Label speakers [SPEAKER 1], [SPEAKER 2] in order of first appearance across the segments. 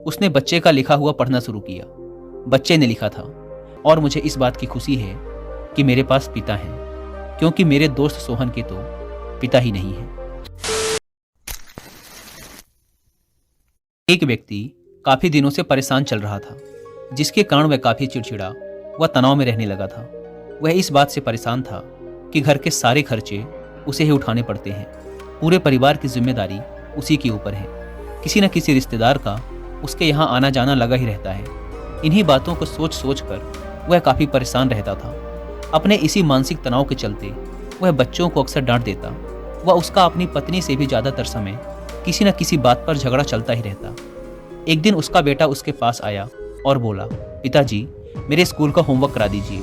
[SPEAKER 1] उसने बच्चे का लिखा हुआ पढ़ना शुरू किया। बच्चे ने लिखा था, और मुझे इस बात की खुशी है कि मेरे पास पिता हैं, क्योंकि मेरे दोस्त सोहन के तो पिता ही नहीं हैं। एक व्यक्ति काफी दिनों से परेशान चल रहा था, जिसके कारण वह काफी चिड़चिड़ा व तनाव में रहने लगा था। वह इस बात से परेशान था कि घर के सारे खर्चे उसे ही उठाने पड़ते हैं। पूरे परिवार की जिम्मेदारी उसी के ऊपर है। किसी न किसी रिश्तेदार का उसके यहाँ आना जाना लगा ही रहता है। इन्हीं बातों को सोच सोच कर वह काफी परेशान रहता था। अपने इसी मानसिक तनाव के चलते वह बच्चों को अक्सर डांट देता व उसका अपनी पत्नी से भी ज्यादातर समय किसी न किसी बात पर झगड़ा चलता ही रहता। एक दिन उसका बेटा उसके पास आया और बोला, पिताजी, मेरे स्कूल का होमवर्क करा दीजिए।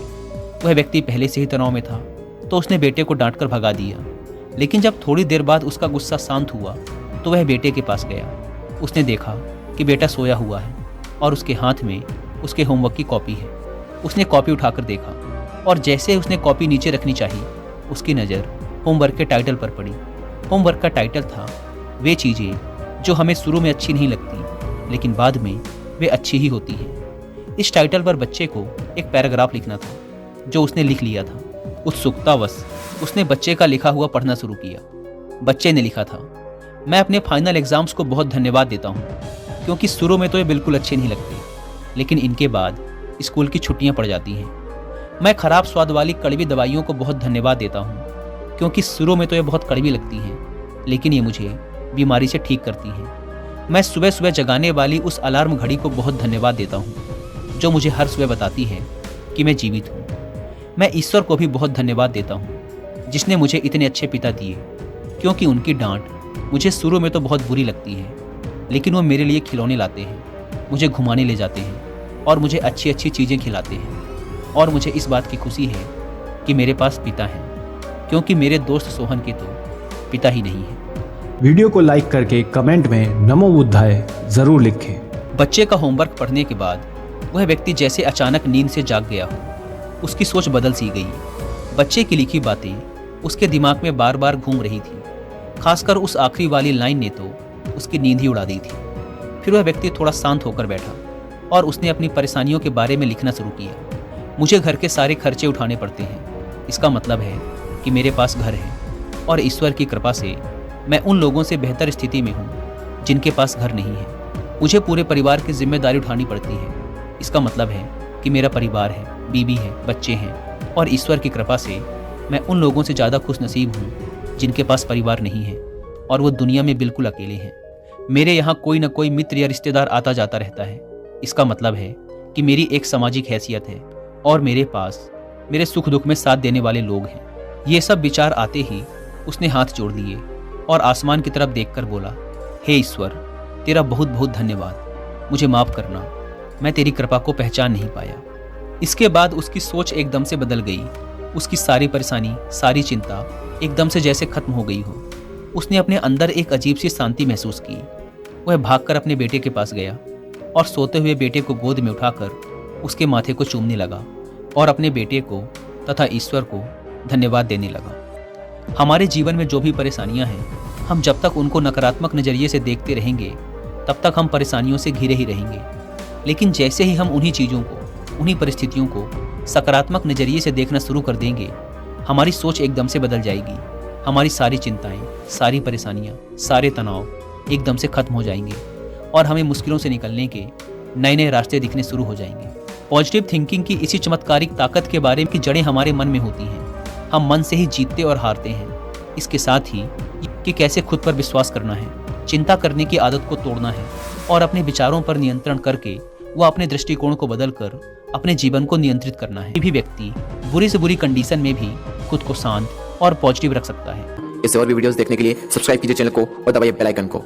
[SPEAKER 1] वह व्यक्ति पहले से ही तनाव में था, तो उसने बेटे को डांट कर भगा दिया। लेकिन जब थोड़ी देर बाद उसका गुस्सा शांत हुआ तो वह बेटे के पास गया। उसने देखा कि बेटा सोया हुआ है और उसके हाथ में उसके होमवर्क की कॉपी है। उसने कॉपी उठाकर देखा और जैसे उसने कॉपी नीचे रखनी चाहिए, उसकी नज़र होमवर्क के टाइटल पर पड़ी। होमवर्क का टाइटल था, वे चीज़ें जो हमें शुरू में अच्छी नहीं लगती लेकिन बाद में वे अच्छी ही होती हैं। इस टाइटल पर बच्चे को एक पैराग्राफ लिखना था, जो उसने लिख लिया था। उत्सुकतावश उसने बच्चे का लिखा हुआ पढ़ना शुरू किया। बच्चे ने लिखा था, मैं अपने फाइनल एग्जाम्स को बहुत धन्यवाद देता हूँ, क्योंकि शुरू में तो ये बिल्कुल अच्छे नहीं लगते, लेकिन इनके बाद स्कूल की छुट्टियाँ पड़ जाती हैं। मैं खराब स्वाद वाली कड़वी दवाइयों को बहुत धन्यवाद देता हूँ, क्योंकि शुरू में तो ये बहुत कड़वी लगती हैं, लेकिन ये मुझे बीमारी से ठीक करती हैं। मैं सुबह सुबह जगाने वाली उस अलार्म घड़ी को बहुत धन्यवाद देता हूँ, जो मुझे हर सुबह बताती है कि मैं जीवित हूँ। मैं ईश्वर को भी बहुत धन्यवाद देता हूँ, जिसने मुझे इतने अच्छे पिता दिए, क्योंकि उनकी डांट मुझे शुरू में तो बहुत बुरी लगती है, लेकिन वो मेरे लिए खिलौने लाते हैं, मुझे घुमाने ले जाते हैं और मुझे अच्छी अच्छी चीज़ें खिलाते हैं। और मुझे इस बात की खुशी है कि मेरे पास पिता हैं, क्योंकि मेरे दोस्त सोहन के तो पिता ही नहीं हैं।
[SPEAKER 2] वीडियो को लाइक करके कमेंट में नमो बुद्धाय जरूर लिखें।
[SPEAKER 1] बच्चे का होमवर्क पढ़ने के बाद वह व्यक्ति जैसे अचानक नींद से जाग गया हो। उसकी सोच बदल सी गई। बच्चे की लिखी बातें उसके दिमाग में बार बार घूम रही थी। खासकर उस आखिरी वाली लाइन ने तो उसकी नींद ही उड़ा दी थी। फिर वह व्यक्ति थोड़ा शांत होकर बैठा और उसने अपनी परेशानियों के बारे में लिखना शुरू किया। मुझे घर के सारे खर्चे उठाने पड़ते हैं। इसका मतलब है कि मेरे पास घर है, और ईश्वर की कृपा से मैं उन लोगों से बेहतर स्थिति में हूँ जिनके पास घर नहीं है। मुझे पूरे परिवार की जिम्मेदारी उठानी पड़ती है। इसका मतलब है कि मेरा परिवार है, बीवी है, बच्चे हैं, और ईश्वर की कृपा से मैं उन लोगों से ज़्यादा खुशनसीब हूँ जिनके पास परिवार नहीं है और वो दुनिया में बिल्कुल अकेले हैं। मेरे यहाँ कोई न कोई मित्र या रिश्तेदार आता जाता रहता है। इसका मतलब है कि मेरी एक सामाजिक हैसियत है और मेरे पास मेरे सुख दुख में साथ देने वाले लोग हैं। ये सब विचार आते ही उसने हाथ जोड़ दिए और आसमान की तरफ देखकर बोला, हे ईश्वर, तेरा बहुत बहुत धन्यवाद। मुझे माफ़ करना, मैं तेरी कृपा को पहचान नहीं पाया। इसके बाद उसकी सोच एकदम से बदल गई। उसकी सारी परेशानी, सारी चिंता एकदम से जैसे खत्म हो गई हो। उसने अपने अंदर एक अजीब सी शांति महसूस की। वह भागकर अपने बेटे के पास गया और सोते हुए बेटे को गोद में उठाकर उसके माथे को चूमने लगा और अपने बेटे को तथा ईश्वर को धन्यवाद देने लगा। हमारे जीवन में जो भी परेशानियां हैं, हम जब तक उनको नकारात्मक नज़रिए से देखते रहेंगे, तब तक हम परेशानियों से घिरे ही रहेंगे। लेकिन जैसे ही हम उन्हीं चीज़ों को, उन्हीं परिस्थितियों को सकारात्मक नज़रिए से देखना शुरू कर देंगे, हमारी सोच एकदम से बदल जाएगी। हमारी सारी चिंताएं, सारी परेशानियां, सारे तनाव एकदम से खत्म हो जाएंगे और हमें मुश्किलों से निकलने के नए नए रास्ते दिखने शुरू हो जाएंगे। पॉजिटिव थिंकिंग की इसी चमत्कारिक ताकत के बारे में की जड़ें हमारे मन में होती हैं। हम मन से ही जीतते और हारते हैं। इसके साथ ही कि कैसे खुद पर विश्वास करना है, चिंता करने की आदत को तोड़ना है और अपने विचारों पर नियंत्रण करके वह अपने दृष्टिकोण को बदलकर अपने जीवन को नियंत्रित करना है। भी व्यक्ति बुरी से बुरी कंडीशन में भी खुद को शांत और पॉजिटिव रख सकता है।
[SPEAKER 3] इससे और भी वीडियोस देखने के लिए सब्सक्राइब कीजिए चैनल को और दबाइए बेल आइकन को।